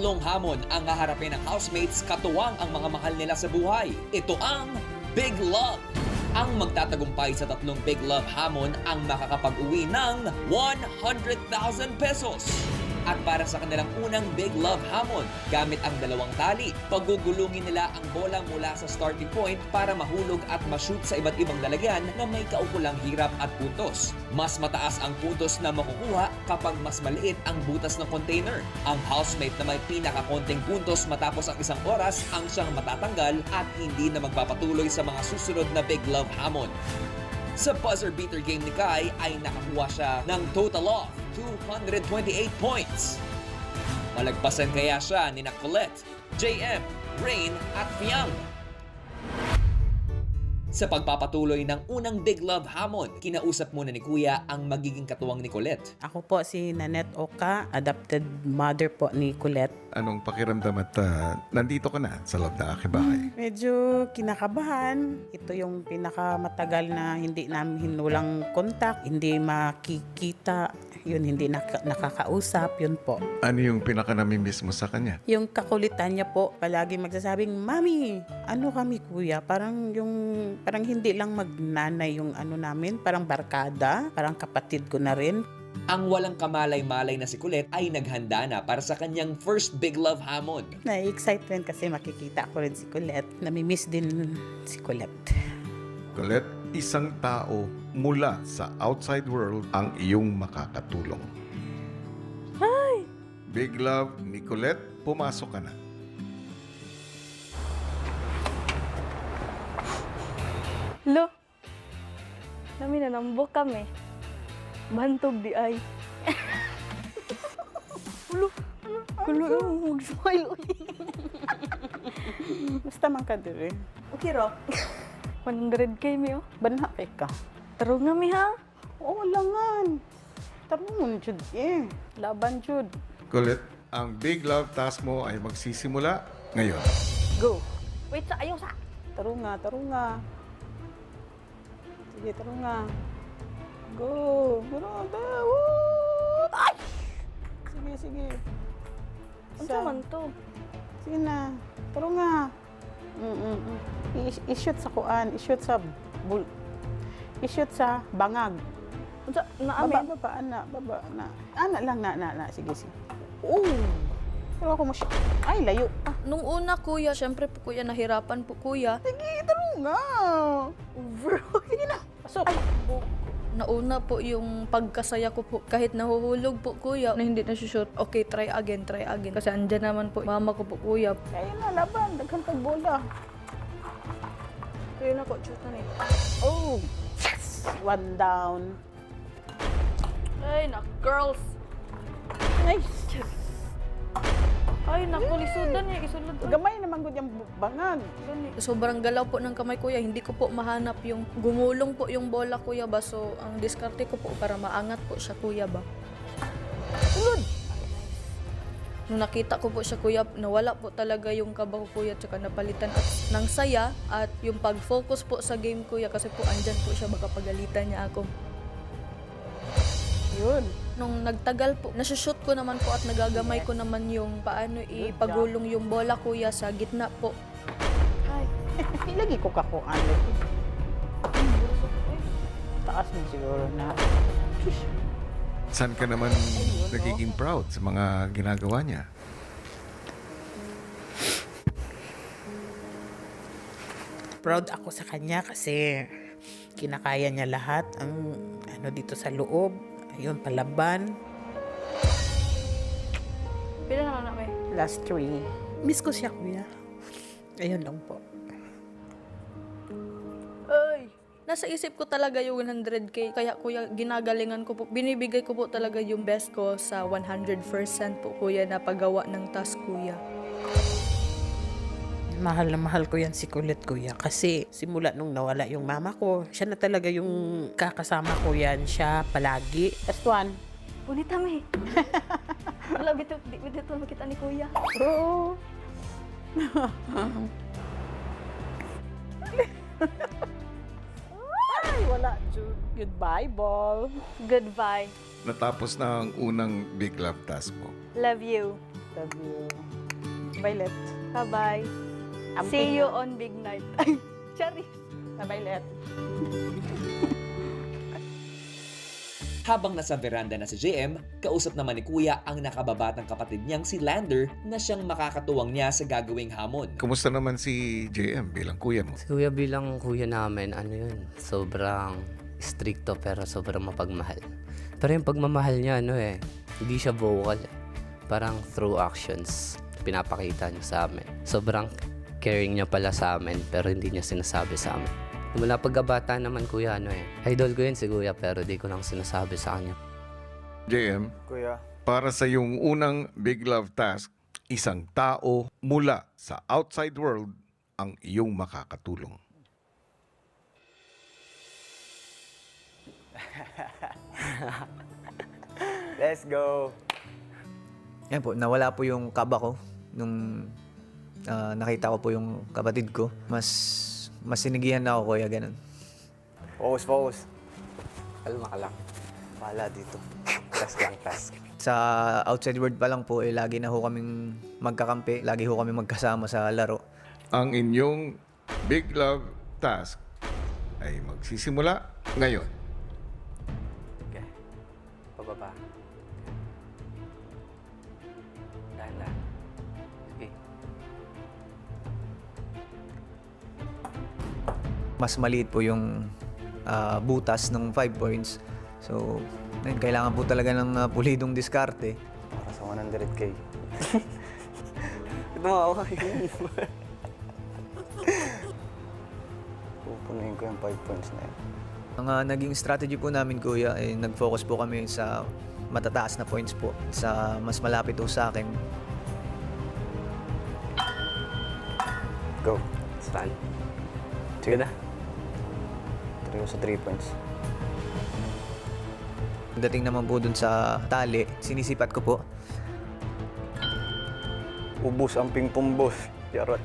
Tatlong hamon ang haharapin ng housemates katuwang ang mga mahal nila sa buhay. Ito ang Big Love. Ang magtatagumpay sa tatlong Big Love hamon ang makakapag-uwi ng 100,000 pesos. At para sa kanilang unang Big Love hamon, gamit ang dalawang tali, pagugulungin nila ang bola mula sa starting point para mahulog at ma-shoot sa iba't ibang lalagyan na may kaukulang hirap at puntos. Mas mataas ang puntos na makukuha kapag mas maliit ang butas ng container. Ang housemate na may pinakakonting puntos matapos ang isang oras ang siyang matatanggal at hindi na magpapatuloy sa mga susunod na Big Love hamon. Sa buzzer beater game ni Kai ay nakakuha siya ng total of 228 points. Malagpasan kaya siya ni Colette, JM, Rain at Fiang. Sa pagpapatuloy ng unang Big Love hamon, kinausap muna ni Kuya ang magiging katuwang ni Colette. Ako po si Nanette Oka, adopted mother po ni Colette. Anong pakiramdam at nandito ka na sa loob ng aking bahay? Medyo kinakabahan. Ito yung pinakamatagal na hindi namin walang kontak, hindi makikita, yun hindi nakakausap, yun po. Ano yung pinaka-namimiss mo sa kanya? Yung kakulitan niya po, palagi magsasabing, Mami, ano kami kuya? Parang hindi lang magnanay yung ano namin, parang barkada, parang kapatid ko na rin. Ang walang kamalay-malay na si Colette ay naghanda na para sa kanyang first Big Love hamon. Na-excitement kasi makikita ko rin si Colette. Namimiss din si Colette. Colette, isang tao mula sa outside world ang iyong makakatulong. Hi! Big Love ni Colette, pumasok ka na. Lo, nami nanambok kami. Bantog di ay. Ulo, kulo, mag-smile ulit. Basta man ka dire. Okay, Ro. 100K mi, oh. Banha kay ka. Tarong nga mi, ha? Oo, langan. Tarungon, Jud. Laban, Jud. Colette, ang Big Love task mo ay magsisimula ngayon. Go. Wait, sa ayaw sa. Tarunga. Sige, tarunga. Go. Brother. Woo! Ay! Sige. Unsa man to? Sige na. Tarunga. I-shoot sa kuan. I-shoot sa bangag. Unsa naamin? Baba, na. Ana lang, na. Sige. Oh! Pero ako mo siya. Ay, layo. Nung una, kuya, syempre po, kuya, nahirapan po, kuya. Sige, tarunga. Bro, Sige na. Pasok. nauna po yung pagkasaya ko po. Kahit nahuhulog po, kuya, na hindi na-shoot. Okay, try again. Kasi andyan naman po, mama ko po, kuya. Kaya na, laban. Daghang kag bola. Kaya na po, shoot na Oh! Yes! One down. Ay, girls! Nice! Ay, lisudan niya, isulod. Gamay naman ko yung bangag. Sobrang galaw po ng kamay, kuya. Hindi ko po mahanap yung gumulong po yung bola, kuya ba. So, ang diskarte ko po para maangat po siya, kuya ba. Sulod! Nung nakita ko po siya, kuya, nawala po talaga yung kaba ko, kuya, tsaka napalitan at ng saya at yung pag-focus po sa game, kuya, kasi po andyan po siya, baka pagalitan niya ako. Yun. Nung nagtagal po, nasushoot ko naman po at nagagamay ko naman yung paano ipagulong yung bola, kuya, sa gitna po. Ay, lagi ko kakuan. Taas mo siguro na. Saan ka naman nagiging proud sa mga ginagawa niya? Proud ako sa kanya kasi kinakaya niya lahat ang ano dito sa loob. Ayun, palaban. Pila naman na may? Last 3. Miss ko siya, kuya. Ayun lang po. Ay! Nasa isip ko talaga yung 100K. Kaya, kuya, ginagalingan ko po. Binibigay ko po talaga yung best ko sa 100% po, kuya, na paggawa ng task, kuya. Mahal na mahal ko yan si Colette, kuya. Kasi simula nung nawala yung mama ko, siya na talaga yung kakasama ko yan. Siya palagi. Last one. Punita mi. Wala, bito makita ni kuya. Oo. Ay, wala Wala, Jude. Goodbye, ball. Goodbye. Natapos na ang unang big love task mo. Love you. Love you. Violet. Bye-bye. See you on big night. Charis. Violet. Habang nasa veranda na si JM, kausap naman ni Kuya ang nakababatang kapatid niyang si Lander na siyang makakatuwang niya sa gagawing hamon. Kumusta naman si JM bilang kuya mo? Si Kuya bilang kuya namin, ano yun, sobrang stricto pero sobrang mapagmahal. Pero yung pagmamahal niya, hindi siya vocal. Parang through actions, pinapakita niya sa amin. Sobrang caring niya pala sa amin pero hindi niya sinasabi sa amin. Mula pagkabata naman kuya, idol ko yun si Kuya pero di ko lang sinasabi sa kanya. JM, Kuya, para sa iyong unang big love task, isang tao mula sa outside world ang iyong makakatulong. let's go! Yan po, nawala po yung kaba ko nung nakita ko po yung kapatid ko. Mas sinigihan na ako, kuya, ganun. Focus. Kalma ka lang. Bahala dito. Task lang, task. Sa outside world pa lang po, lagi na ho kaming magkakampi. Lagi ho kami magkasama sa laro. Ang inyong big love task ay magsisimula ngayon. Okay. Pababa. Dahan-dahan. Okay. Mas maliit po yung butas ng 5 points. So, ayun, kailangan po talaga ng pulidong diskarte. Para sa 100K. Tumawa yun. Pupunuin ko yung 5 points na yun. Ang naging strategy po namin, kuya, ay nag-focus po kami sa matataas na points po. Sa mas malapit po sa akin. Go. Stand. Sige na. Try ko sa 3 points. Dating naman po dun sa tali, sinisipat ko po. Ubus ang ping-pong boss. Yarot.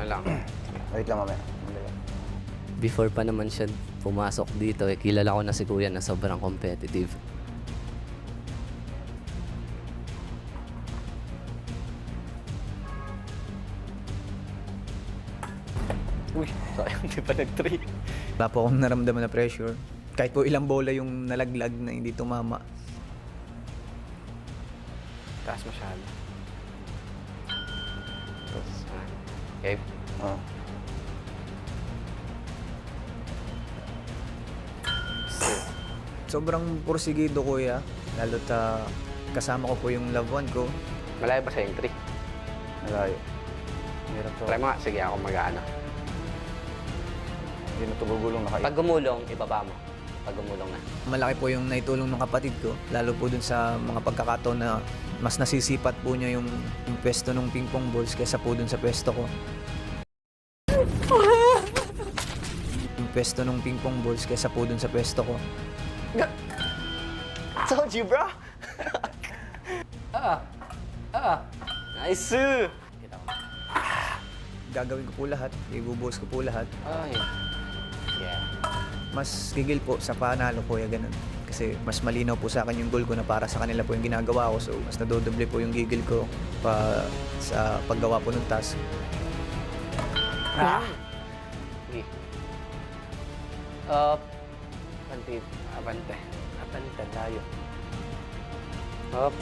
Lang. Wait lang mamaya. Before pa naman siya pumasok dito, kilala ko na si Kuya na sobrang competitive. Uy, sayang di pa nag-3. Wala po akong naramdaman na pressure. Kahit po ilang bola yung nalaglag na hindi tumama. Taas masyado. Okay. Oh. Sobrang porsigido, kuya. Lalo't kasama ko po yung loved one ko. Malayo ba sa yung 3? Malayo. Hirap to. Try mo nga. Sige, ako mag-aano. Hindi na ito gugulong nakaip. Pag gumulong, ibaba mo. Pag gumulong na. Malaki po yung naitulong ng kapatid ko. Lalo po dun sa mga pagkakataon na mas nasisipat po niya yung pwesto ng ping-pong balls kaysa po dun sa pwesto ko. Yung pwesto ng ping-pong balls kaysa po dun sa pwesto ko. Told you, bro! Nice! Gagawin ko po lahat. Ibubuhos ko po lahat. Ay. Yeah. Mas gigil po sa panalo, kuya, ganun. Kasi mas malinaw po sa akin yung goal ko na para sa kanila po yung ginagawa ko. So, mas nadodoble po yung gigil ko pa sa paggawa po ng task. Sige. Up. Abante. Abante. Abante. Tayo. Up.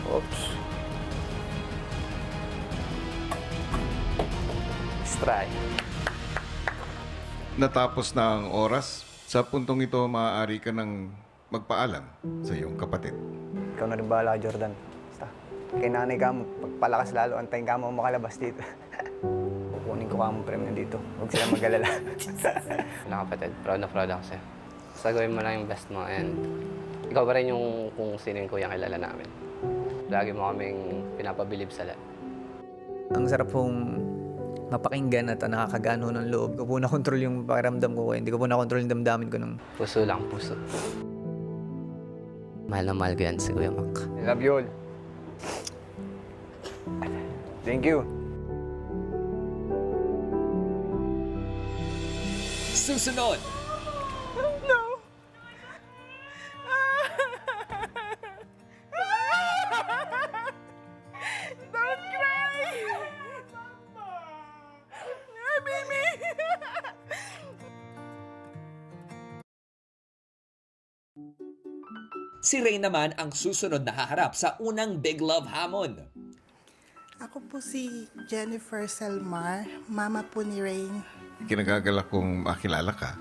Oops. Let's try. Natapos na ang oras. Sa puntong ito, maaari ka ng magpaalam sa iyong kapatid. Ikaw na rin bahala, Jordan. Basta, kay nanay ka mo, pagpalakas lalo, antayin ka mo makalabas dito. Kukunin ko ka mo premyo dito. Huwag sila mag-alala. Wala kapatid. Proud na proud ako sa'yo. Basta gawin mo lang yung best mo and ikaw pa rin yung kung sino yung kuyang kilala namin. Lagi mo kaming pinapabilib sa lahat. Ang sarap pong mapakinggan at nakakagano ng loob. Hindi ko po na-control yung pakiramdam ko. Hindi ko po na-control yung damdamin ko nung Puso lang, puso. Mahal na mahal ko yan si Kuya Mac. I love you all. Thank you. Susunod, Don't cry! Baby! si Ray naman ang susunod na haharap sa unang Big Love Hamon. Ako po si Jennifer Salmar, mama po ni Rain. Kinagagalak kong makilala ka.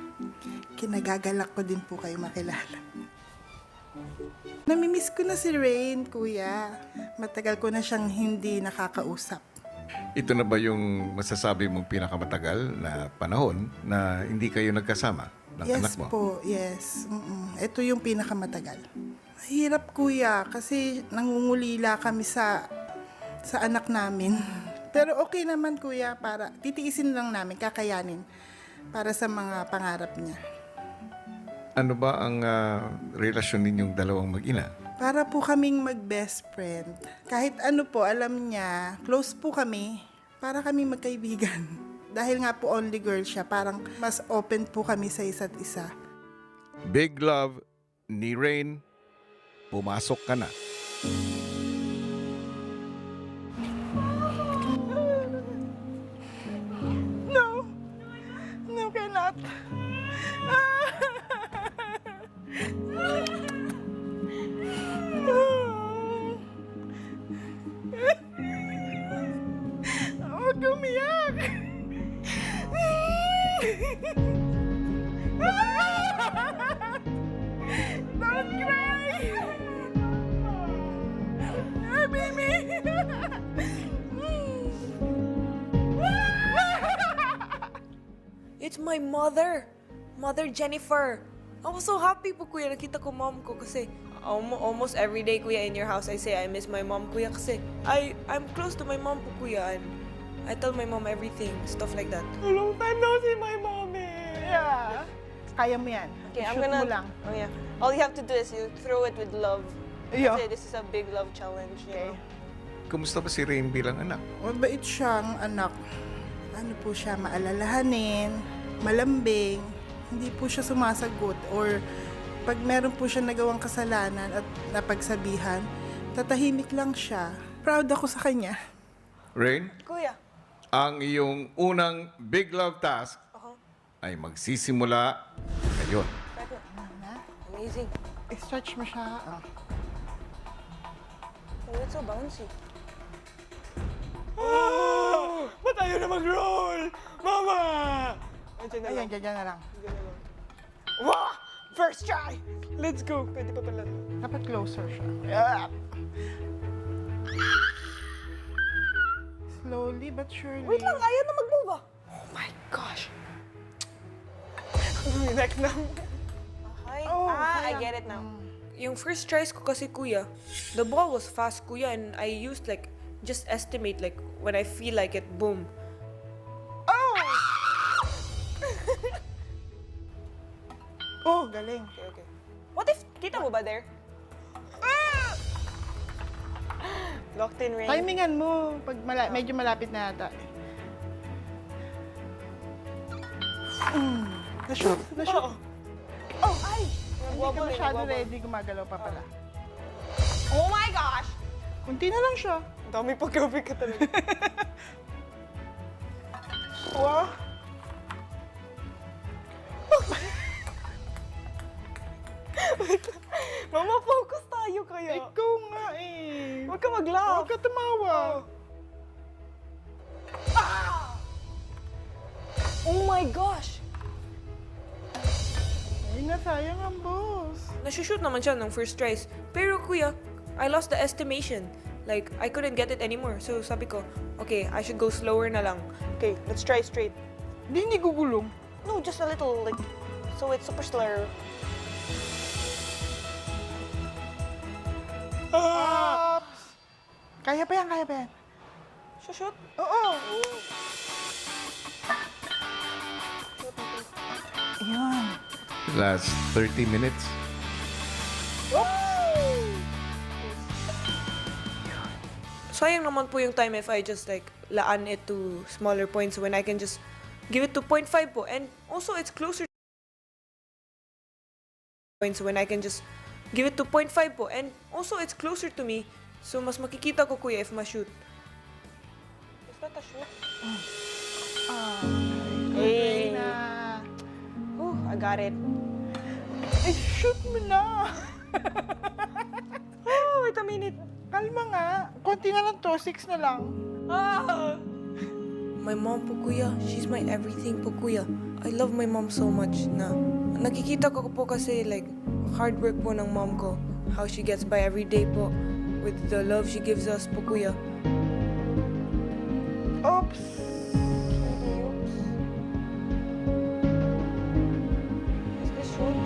Kinagagalak ko din po kayo makilala. Namimiss ko na si Rain, kuya. Matagal ko na siyang hindi nakakausap. Ito na ba yung masasabi mong pinakamatagal na panahon na hindi kayo nagkasama ng anak Yes mo? po, yes. Ito yung pinakamatagal. Mahirap, kuya, kasi nangungulila kami sa anak namin. Pero okay naman, kuya, para titiisin lang namin, kakayanin para sa mga pangarap niya. Ano ba ang relasyon ninyong dalawang mag-ina? Para po kaming mag-best friend. Kahit ano po, alam niya, close po kami. Para kami magkaibigan. Dahil nga po only girl siya, parang mas open po kami sa isa't isa. Big Love ni Rain, pumasok ka na. No! No, cannot! Huwag umiyak! Don't cry! Ah, baby! It's my mother. Mother Jennifer. I was so happy po, kuya. Nakita ko mom ko kasi almost every day, kuya, in your house, I say I miss my mom, kuya, kasi I'm close to my mom po, kuya. And I tell my mom everything, stuff like that. A long time no see my mommy. Yeah. Kaya mo yan. Okay, I'm Shoot gonna... mo lang. Oh, yeah. All you have to do is you throw it with love. Yeah. Kasi this is a big love challenge, you Okay. know? Kumusta ba si Rain bilang anak? Mabait siyang anak. Ano po siya, maalalahanin, malambing, hindi po siya sumasagot or pag meron po siya nagawang kasalanan at napagsabihan, tatahimik lang siya. Proud ako sa kanya. Rain, Kuya. ang iyong unang Big Love task ay magsisimula ngayon. Amazing. I-stretch mo siya. Oh. Oh, it's so bouncy. Ba't ayaw na mag-roll? Mama! Ayan, ganyan na lang. Wow! First try! Let's go! Pwede pa pala. Dapat closer siya. Yeah. Slowly but surely. Wait lang, kaya na mag-move ah. Oh my gosh. Neck na. Okay. Oh, I sayang. get it now. Yung first tries ko kasi, kuya, the ball was fast, kuya, and I used like, just estimate like, when I feel like it, boom. Oh, galing. Okay, okay. What if, kita mo ba there? Locked in rain. Timingan mo pag medyo malapit na yata. Na-shoot. Na-shoot. Oh, ay! Hindi ka masyado ready, gumagalaw pa pala. Oh my gosh! Kunti na lang siya. Dami pagkabi ka talaga. Wow. Mama, focus tayo kaya. Ikaw nga eh. Huwag ka mag-laugh. Huwag ka tumawa. Oh my gosh! Ay, nasayang ang boss. Nasushoot naman siya ng first tries. Pero kuya, I lost the estimation. Like, I couldn't get it anymore. So sabi ko, okay, I should go slower na lang. Okay, let's try straight. Hindi gugulong. No, just a little, like, so it's super slow. Ops! Kaya pa yan, kaya pa yan. Shoot? Oo. Ayan. Last 30 minutes. Oops! sayang naman po yung time if I just like laan it to smaller points when I can just give it to 0.5 po. And also, it's closer points when I can just give it to 0.5 po. And also, it's closer to me. So, mas makikita ko, kuya, if ma-shoot. Is that a shoot? Hey! Oh, I got it. Shoot mo na! Oh, wait a minute. Kalma nga. Konti na lang to. 6 na lang. Ah! My mom po, kuya. She's my everything po, kuya. I love my mom so much na nakikita ko po kasi like hard work po ng mom ko. How she gets by every day po with the love she gives us po, kuya. Oops! Is this shoot?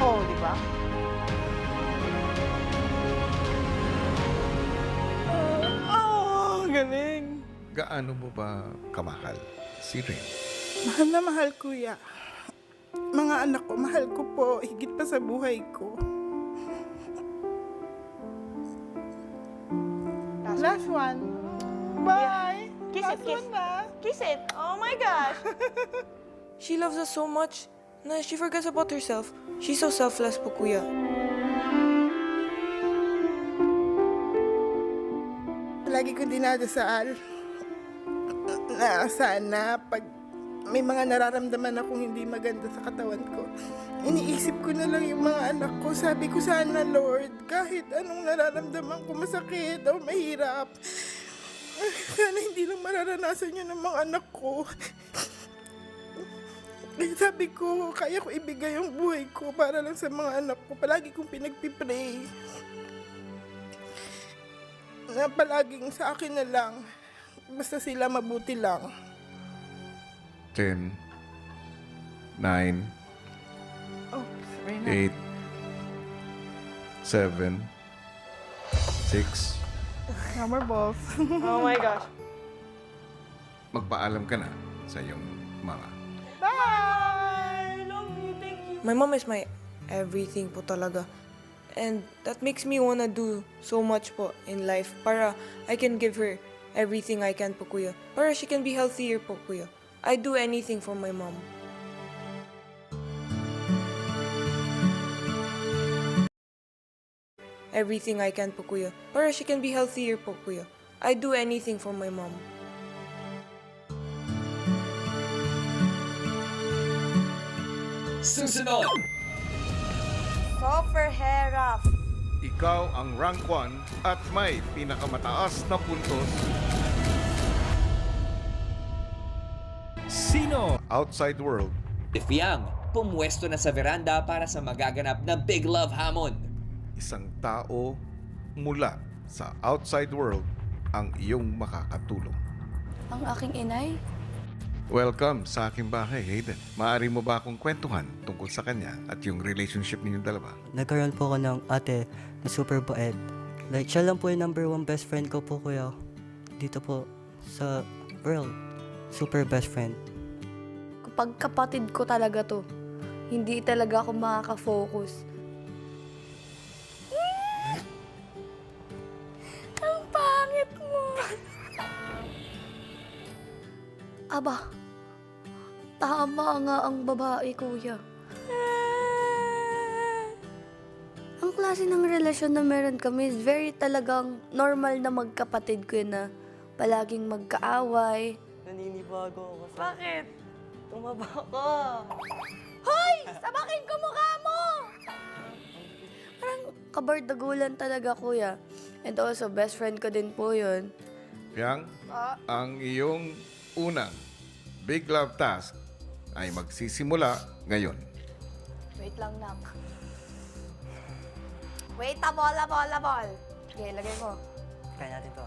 Oh, di ba? Galing. Gaano mo ba kamahal si Rin? Mahal na mahal, kuya. Mga anak ko, mahal ko po. Higit pa sa buhay ko. Last one. Bye. Kiss it, Last kiss. one na. Kiss it. Oh my gosh. She loves us so much na she forgets about herself. She's so selfless po, kuya. Lagi kong dinadasal na sana pag may mga nararamdaman akong hindi maganda sa katawan ko, iniisip ko na lang yung mga anak ko. Sabi ko, sana Lord, kahit anong nararamdaman ko, masakit o mahirap, sana hindi lang mararanasan yun ng mga anak ko. Sabi ko, kaya ko ibigay yung buhay ko para lang sa mga anak ko. Palagi kong pinagpipray na palaging sa akin na lang. Basta sila mabuti lang. 10, 9, Oh, sorry na. 8, 7, 6. No more balls. Oh my gosh. Magpaalam ka na sa iyong mama. Bye! My mom is my everything po talaga. And that makes me wanna do so much po in life para I can give her everything I can po, kuya. Para she can be healthier po, kuya. I do anything for my mom. Everything I can po, kuya. Para she can be healthier po, kuya. I do anything for my mom. Susunod! Copper Heraf. Ikaw ang rank 1 at may pinakamataas na puntos. Sino? Outside World, Si Fiang, pumwesto na sa veranda para sa magaganap na Big Love Hamon. isang tao mula sa outside world ang iyong makakatulong. Ang aking inay? Welcome sa aking bahay, Hayden. Maaari mo ba akong kwentuhan tungkol sa kanya at yung relationship ninyong dalawa? Nagkaroon po ako ng ate na super bait. Like, siya lang po yung number 1 best friend ko po, kuya. Dito po sa world. Super best friend. Kapag kapatid ko talaga to, hindi talaga ako makaka-focus. Ang pangit mo! Aba, tama nga ang babae, kuya. Ang klase ng relasyon na meron kami is very talagang normal na magkapatid ko yun na palaging magkaaway. Naninibago ako Bakit? Tumaba ka! Hoy! Sabakin ko mukha mo! Parang kabardagulan talaga, kuya. And also, best friend ko din po yun. Yang, ang iyong unang Big Love task ay magsisimula ngayon. Wait lang, nak. Wait, ball. Okay, lagay mo. Kaya natin to.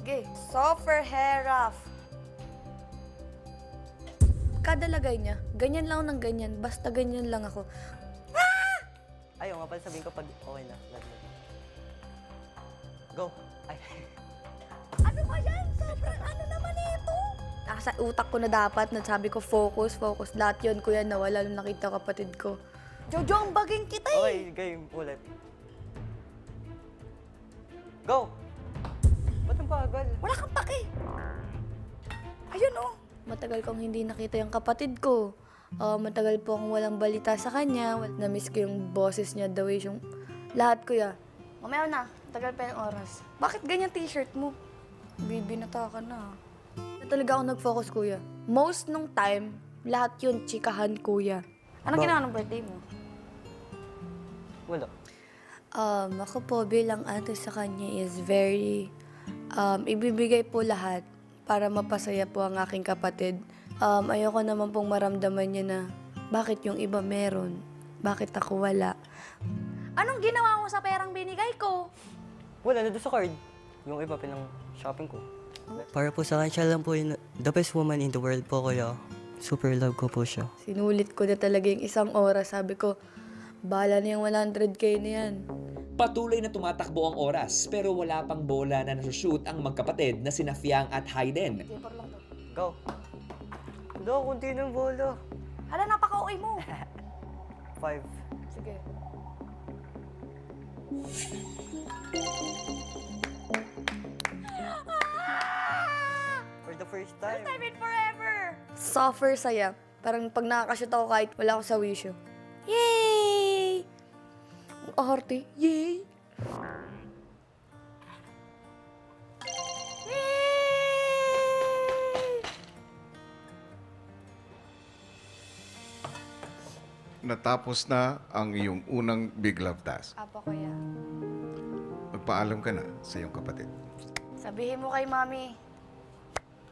Okay. Copper Heraf. Kada lagay niya, ganyan lang ako ng ganyan. Basta ganyan lang ako. Ayaw nga pala sabihin ko pag okay na. Go! Ay. Ano ba yan? Sobrang ano naman ito? Nasa utak ko na dapat, na sabi ko focus. Lahat yun, kuya, nawala nung nakita kapatid ko. Jojo, ang baging kita eh. Okay, game ulit. Go! Ba't ang bagal? Wala kang pake. Ayun oh. Matagal kong hindi nakita yung kapatid ko. Matagal po akong walang balita sa kanya. Na-miss ko yung boses niya, the way yung lahat, kuya. Mamaya na, tagal pa yung oras. Bakit ganyan t-shirt mo? Bibinata ka na. Na talaga ako nag-focus, kuya. Most nung time, lahat yun chikahan, kuya. Anong ginawa ng birthday mo? Wala. Ako po bilang ate sa kanya is very, ibibigay po lahat para mapasaya po ang aking kapatid. Ayoko naman pong maramdaman niya na bakit yung iba meron, bakit ako wala. Anong ginawa mo sa perang binigay ko? Wala, nandun sa card. Yung iba pinang-shopping ko. Para po sa akin, siya lang po yung the best woman in the world po, kuya. Super love ko po siya. Sinulit ko na talaga yung isang oras. Sabi ko, bahala na yung 100K na yan. Patuloy na tumatakbo ang oras pero wala pang bola na nasushoot ang magkapatid na sina Fiang at Hayden. Go! Wala, kunti ng bola. Hala, napaka-OA mo. 5. Sige. For the first time. Time in forever. Suffer saya. Parang pag nakakashoot ako kahit wala ako sa wisyo. Yay! Ang arte. Yay! Natapos na ang iyong unang Big Love task. Apo, kuya. Magpaalam ka na sa iyong kapatid. Sabihin mo kay mami.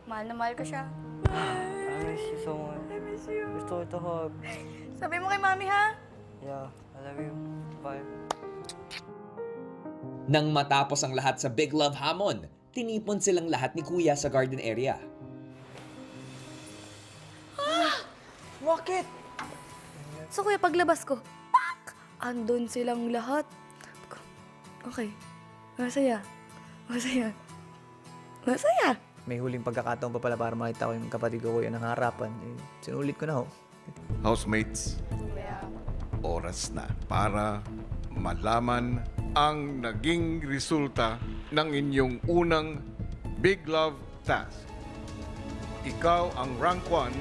Mahal na mahal ko siya. I miss you so much. I miss you. Gusto ko to hug. Sabihin mo kay mami, ha? Yeah, I love you. Bye. Nang matapos ang lahat sa Big Love Hamon, tinipon silang lahat ni Kuya sa garden area. Bakit? So kuya, paglabas ko, pak! Andun silang lahat. Okay. Masaya. Masaya. Masaya. May huling pagkakataon pa pala para makita ko yung kapatid ko kuya ng harapan. Eh, sinulit ko na ho. Housemates, oras na para malaman ang naging resulta ng inyong unang Big Love task. Ikaw ang rank 1.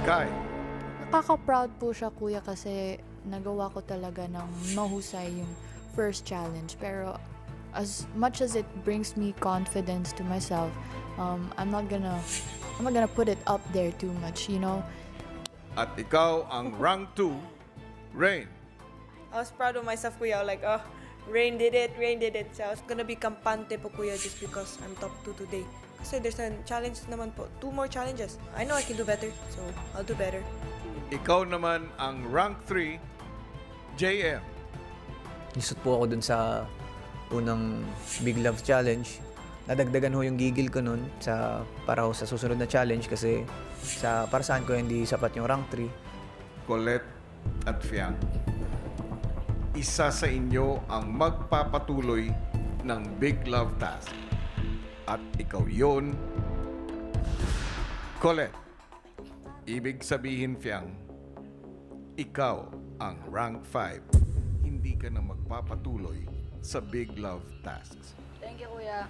Kai, Nakaka-proud po siya, kuya, kasi nagawa ko talaga ng mahusay yung first challenge. Pero as much as it brings me confidence to myself, I'm not gonna put it up there too much, you know? at ikaw ang rank 2, Rain. I was proud of myself, kuya. Like, oh, Rain did it. So I was gonna be kampante po, kuya, just because I'm top 2 today. Kasi there's a challenge naman po. 2 more challenges. I know I can do better, so I'll do better. Ikaw naman ang rank 3, JM. Isot po ako dun sa unang Big Love Challenge. Nadagdagan ho yung gigil ko nun para ho sa susunod na challenge kasi para saan ko hindi sapat yung rank 3. Colette at Fiang. Isa sa inyo ang magpapatuloy ng Big Love task. At ikaw yon, Colette. Ibig sabihin, Fiang, ikaw ang rank 5. Hindi ka na magpapatuloy sa Big Love tasks. Thank you, kuya.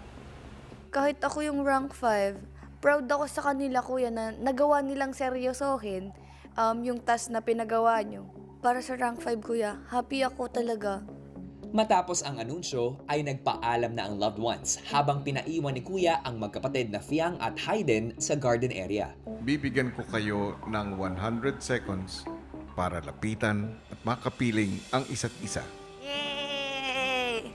Kahit ako yung rank 5, proud ako sa kanila, kuya, na nagawa nilang seryosohin yung task na pinagawa nyo. Para sa rank 5, kuya, happy ako talaga. Matapos ang anunsyo ay nagpaalam na ang loved ones habang pinaiwan ni Kuya ang magkapatid na Fiang at Hayden sa garden area. Bibigyan ko kayo ng 100 seconds para lapitan at makapiling ang isa't isa. Yay!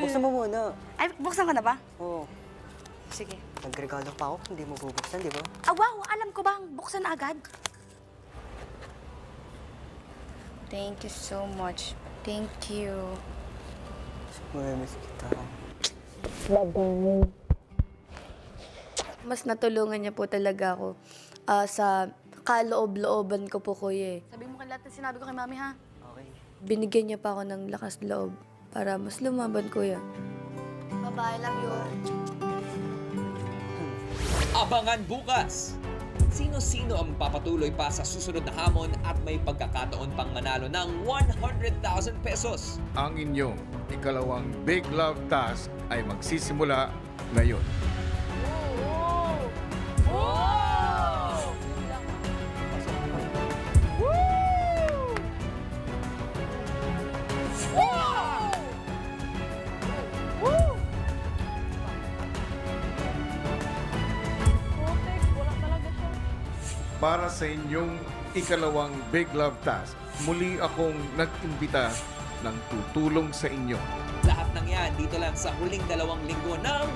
Buksan mo muna. Ay, buksan ko na ba? Oo. Sige. Nagregalo pa ako, hindi mo bubuksan, di ba? Ah, wow! Alam ko bang buksan agad? Thank you so much. Thank you. Miss kita. Mas natulungan niya po talaga ako sa kaloob-looban ko po, kuya. Sabi mo kay lahat na sinabi ko kay mami, ha? Okay. Binigyan niya pa ako ng lakas loob para mas lumaban, kuya. Babae lang yun. Abangan bukas! Sino-sino ang papatuloy pa sa susunod na hamon at may pagkakataon pang manalo ng 100,000 pesos? Ang inyong ikalawang Big Love Task ay magsisimula ngayon. Para sa inyong ikalawang Big Love Task, muli akong nag-imbita ng tutulong sa inyo. Lahat ng yan dito lang sa huling 2 linggo ng